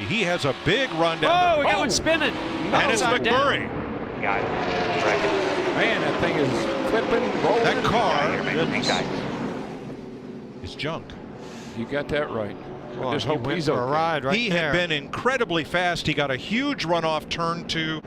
He has a big run down. Oh, we got one spinning. And it's McMurray. Got it. Wreckage. Man, that thing is flipping, rolling. That car Is is junk. You got that right. Well, Just hope he's for okay. a ride right He there. had been incredibly fast. He got a huge run off turn 2.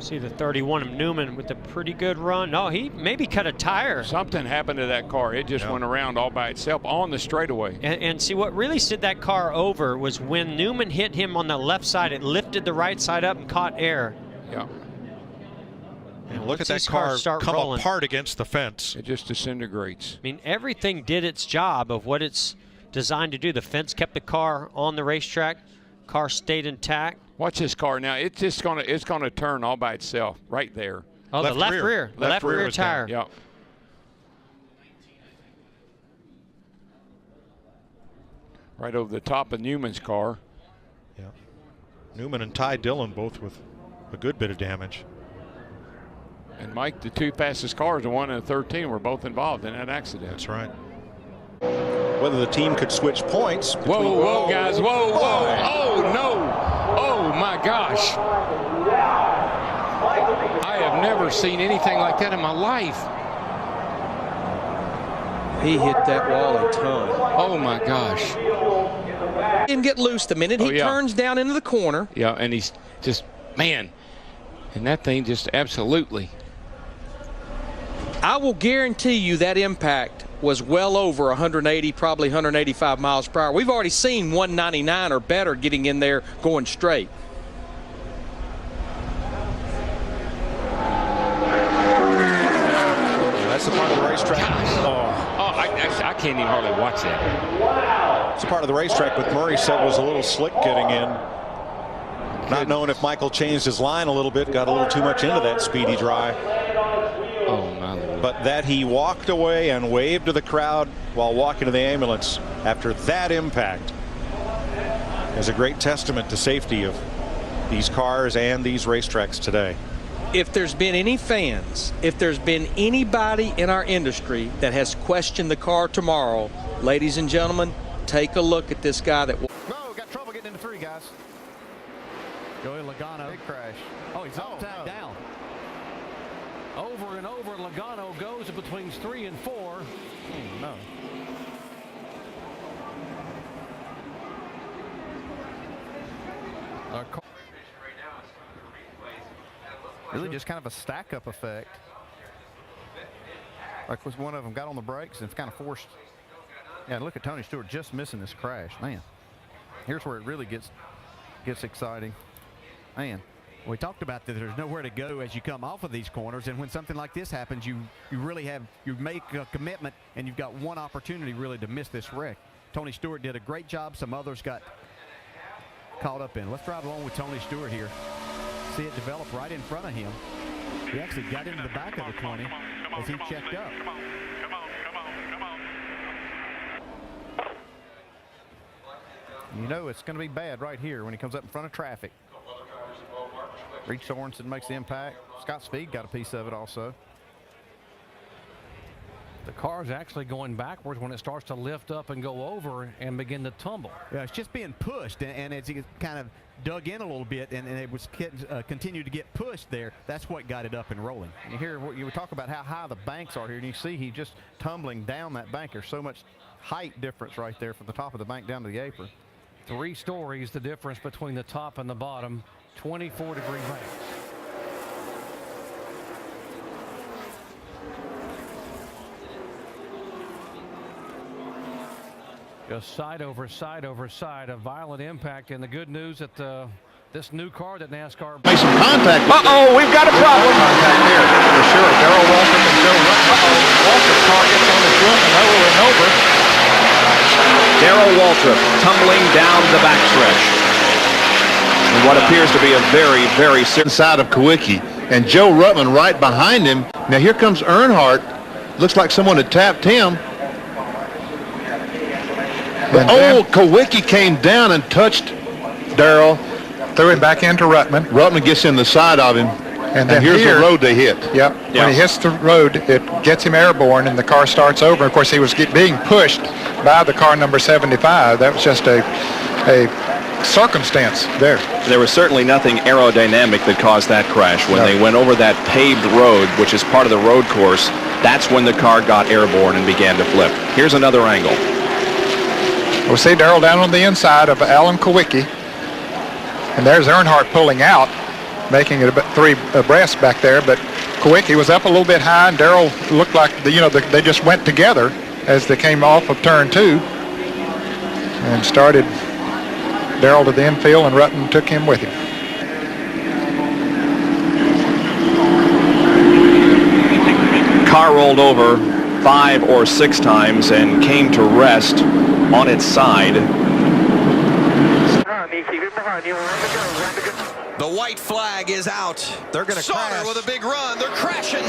See the 31 of Newman with a pretty good run. No, he maybe cut a tire. Something happened to that car. It just went around all by itself on the straightaway. And see, what really slid that car over was when Newman hit him on the left side, it lifted the right side up and caught air. Yeah. And look at Once that these car come rolling, apart against the fence. It just disintegrates. I mean, everything did its job of what it's designed to do. The fence kept the car on the racetrack. Car stayed intact. Watch this car now. It's just gonna turn all by itself right there. Oh, the left rear. The left rear was tire. down. Yep. Right over the top of Newman's car. Yeah. Newman and Ty Dillon both with a good bit of damage. And Mike, the 2 fastest cars, the 1 and the 13, were both involved in that accident. That's right. Whether the team could switch points. Whoa, whoa, guys, whoa, whoa. Oh, no. Oh, my gosh. I have never seen anything like that in my life. He hit that wall a ton. Oh, my gosh. Didn't get loose the minute he turns down into the corner. Yeah, and he's just, man. And that thing just absolutely. I will guarantee you that impact was well over 180, probably 185 miles per hour. We've already seen 199 or better getting in there going straight. That's the part of the racetrack. I can't even hardly watch that. It's a part of the racetrack, but Murray said was a little slick getting in. Not knowing if Michael changed his line a little bit, got a little too much into that speedy dry. Oh, my Lord. But that he walked away and waved to the crowd while walking to the ambulance after that impact is a great testament to safety of these cars and these racetracks today. If there's been any fans, if there's been anybody in our industry that has questioned the car tomorrow, ladies and gentlemen, take a look at this guy that. No, got trouble getting into 3, guys. Joey Logano. Big crash. Oh, he's upside down. Over and over, Logano goes in between 3 and 4. Oh, no. Really just kind of a stack-up effect. Like one of them got on the brakes and it's kind of forced. Yeah, look at Tony Stewart just missing this crash. Man, here's where it really gets exciting. Man. We talked about that there's nowhere to go as you come off of these corners, and when something like this happens, you make a commitment, and you've got one opportunity really to miss this wreck. Tony Stewart did a great job. Some others got caught up in. Let's drive along with Tony Stewart here. See it develop right in front of him. He actually got into the back of the 20 as he checked up. You know it's going to be bad right here when he comes up in front of traffic. Reed Sorensen makes the impact. Scott Speed got a piece of it also. The car's actually going backwards when it starts to lift up and go over and begin to tumble. Yeah, it's just being pushed, and as he kind of dug in a little bit and it was continued to get pushed there, that's what got it up and rolling. You hear what you talk about how high the banks are here, and you see he just tumbling down that bank. There's so much height difference right there from the top of the bank down to the apron. 3 stories, the difference between the top and the bottom, 24-degree banks. Just side over side over side, a violent impact, and the good news that this new car that NASCAR. Make some contact. Uh-oh, we've got a problem. Contact there for sure. Darrell Waltrip and Joe Rutt. Waltrip's car gets on his roof and over and over. Darrell Waltrip tumbling down the backstretch. And what appears to be a very, very serious side of Kawicki, and Joe Ruttman right behind him. Now here comes Earnhardt. Looks like someone had tapped him. But Kawicki came down and touched Darrell. Threw him back into Ruttman. Ruttman gets in the side of him. And then here's the road they hit. Yep. When he hits the road, it gets him airborne, and the car starts over. Of course, he was being pushed by the car number 75. That was just a circumstance there. There was certainly nothing aerodynamic that caused that crash. When they went over that paved road, which is part of the road course, that's when the car got airborne and began to flip. Here's another angle. We see Darrell down on the inside of Alan Kowicki, and there's Earnhardt pulling out, making it about 3 abreast back there. But Kowicki was up a little bit high, and Darrell looked like they just went together as they came off of turn 2 and started Darrell to the infield, and Rutten took him with him. Car rolled over 5 or 6 times and came to rest on its side. The white flag is out. They're going to crash. With a big run. They're crashing.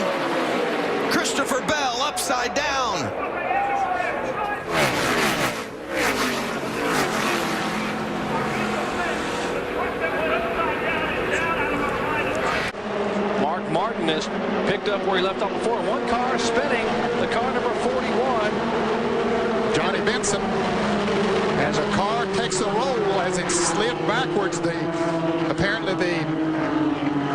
Christopher Bell upside down. Martin has picked up where he left off before. One car spinning, the car number 41. Johnny Benson, as a car takes a roll as it slid backwards, apparently the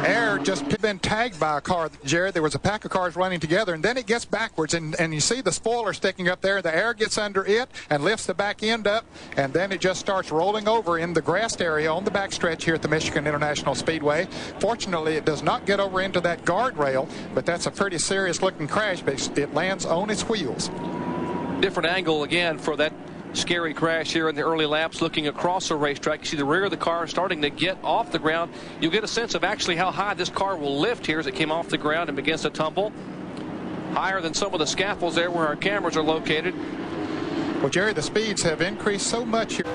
air just been tagged by a car, Jared. There was a pack of cars running together, and then it gets backwards, and you see the spoiler sticking up there. The air gets under it and lifts the back end up, and then it just starts rolling over in the grassed area on the backstretch here at the Michigan International Speedway. Fortunately, it does not get over into that guardrail, but that's a pretty serious looking crash, but it lands on its wheels. Different angle again for that scary crash here in the early laps, looking across the racetrack. You see the rear of the car starting to get off the ground. You'll get a sense of actually how high this car will lift here as it came off the ground and begins to tumble. Higher than some of the scaffolds there where our cameras are located. Well, Jerry, the speeds have increased so much here.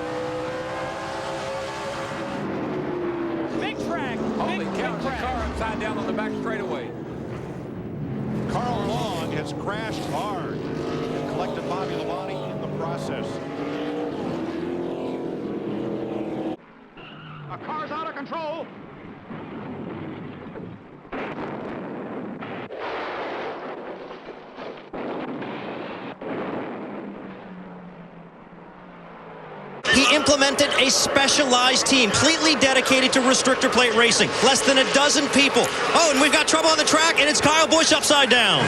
Big track. Holy cow, the car upside down on the back straightaway. Carl Long has crashed hard and collected Bobby Labonte in the process. A car's out of control. He implemented a specialized team, completely dedicated to restrictor plate racing. Less than a dozen people. Oh, and we've got trouble on the track, and it's Kyle Busch upside down.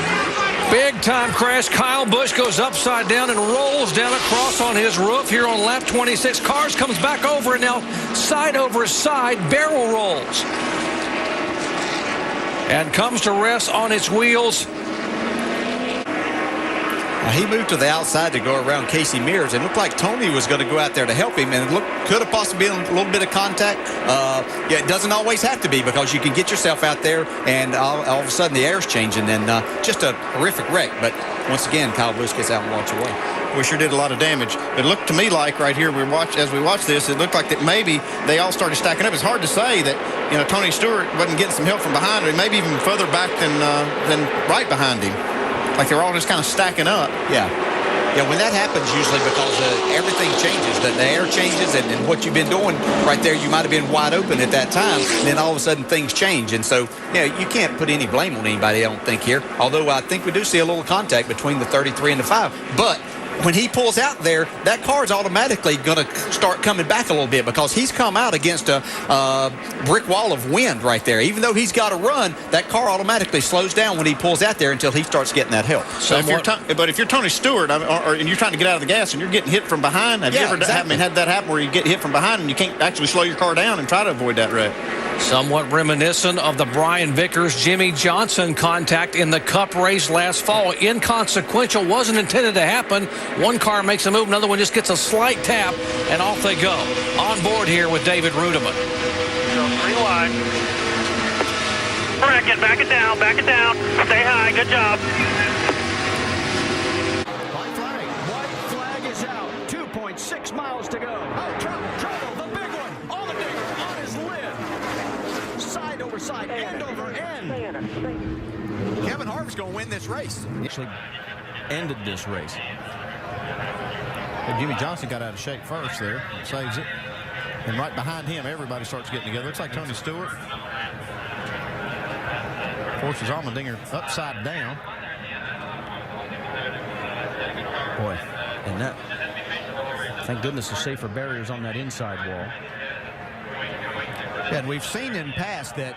Big time crash. Kyle Busch goes upside down and rolls down across on his roof here on lap 26. Cars comes back over, and now side over side barrel rolls. And comes to rest on its wheels. He moved to the outside to go around Casey Mears. It looked like Tony was going to go out there to help him, and it could have possibly been a little bit of contact. Yeah, it doesn't always have to be, because you can get yourself out there, and all of a sudden the air's changing, and just a horrific wreck. But once again, Kyle Busch gets out and walks away. We sure did a lot of damage. It looked to me like right here, as we watched this, it looked like that maybe they all started stacking up. It's hard to say that Tony Stewart wasn't getting some help from behind, or maybe even further back than right behind him. Like they're all just kind of stacking up. Yeah, when that happens, usually because everything changes, the air changes, and what you've been doing right there, you might have been wide open at that time, and then all of a sudden things change. And so, you can't put any blame on anybody, I don't think, here. Although I think we do see a little contact between the 33 and the 5. But when he pulls out there, that car is automatically going to start coming back a little bit, because he's come out against a brick wall of wind right there. Even though he's got to run, that car automatically slows down when he pulls out there until he starts getting that help. So if you're Tony Stewart, and you're trying to get out of the gas and you're getting hit from behind, have you ever had that happen where you get hit from behind and you can't actually slow your car down and try to avoid that wreck? Somewhat reminiscent of the Brian Vickers, Jimmy Johnson contact in the Cup race last fall. Inconsequential, wasn't intended to happen. One car makes a move, another one just gets a slight tap, and off they go. On board here with David Rudeman. So 3 wide. Back it down, Stay high, good job. White flag is out. 2.6 miles to go. Oh, trouble, the big one. On the digger, on his lid. Side over side, end over end. Kevin Harvick's going to win this race. Actually ended this race. But Jimmy Johnson got out of shape first there. Saves it. And right behind him, everybody starts getting together. Looks like Tony Stewart forces Allmendinger upside down. Boy, and that, thank goodness the safer barriers on that inside wall. And we've seen in past that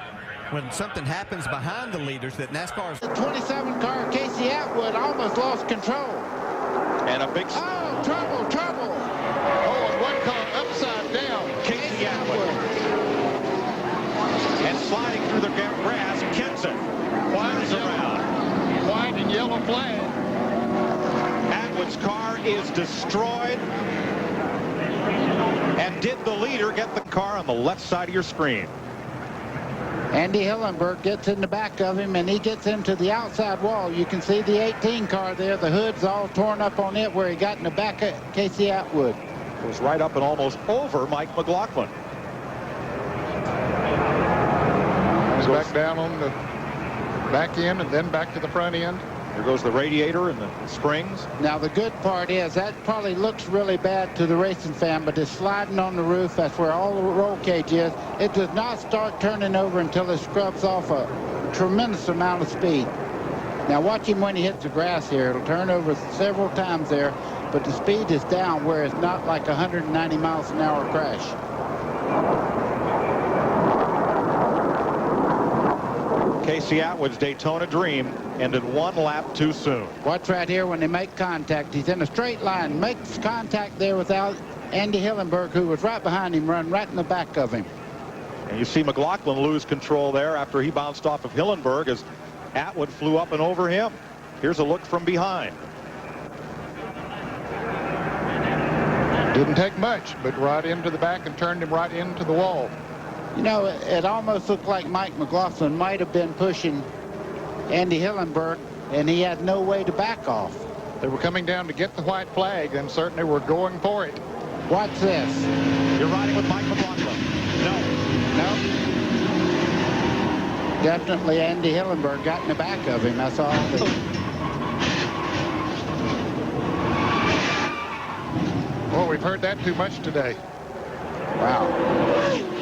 when something happens behind the leaders that NASCAR's... The 27 car, Casey Atwood, almost lost control. And a big... Oh, trouble, trouble. Oh, and one car upside down. Casey Atwood. And sliding through the grass, Kenson. White around. White and yellow flag. Atwood's car is destroyed. And did the leader get the car on the left side of your screen? Andy Hillenberg gets in the back of him, and he gets into the outside wall. You can see the 18 car there. The hood's all torn up on it where he got in the back of Casey Atwood. Was right up and almost over Mike McLaughlin. Goes back down on the back end and then back to the front end. There goes the radiator and the springs. Now, the good part is that probably looks really bad to the racing fan, but it's sliding on the roof. That's where all the roll cage is. It does not start turning over until it scrubs off a tremendous amount of speed. Now, watch him when he hits the grass here. It'll turn over several times there, but the speed is down where it's not like 190 miles an hour crash. Casey Atwood's Daytona dream ended one lap too soon. Watch right here when they make contact. He's in a straight line, makes contact there without Andy Hillenberg, who was right behind him, run right in the back of him. And you see McLaughlin lose control there after he bounced off of Hillenberg as Atwood flew up and over him. Here's a look from behind. Didn't take much, but right into the back and turned him right into the wall. You know, it almost looked like Mike McLaughlin might have been pushing Andy Hillenberg, and he had no way to back off. They were coming down to get the white flag, and certainly were going for it. Watch this. You're riding with Mike McLaughlin. No. Definitely Andy Hillenberg got in the back of him. That's all. Well, we've heard that too much today. Wow.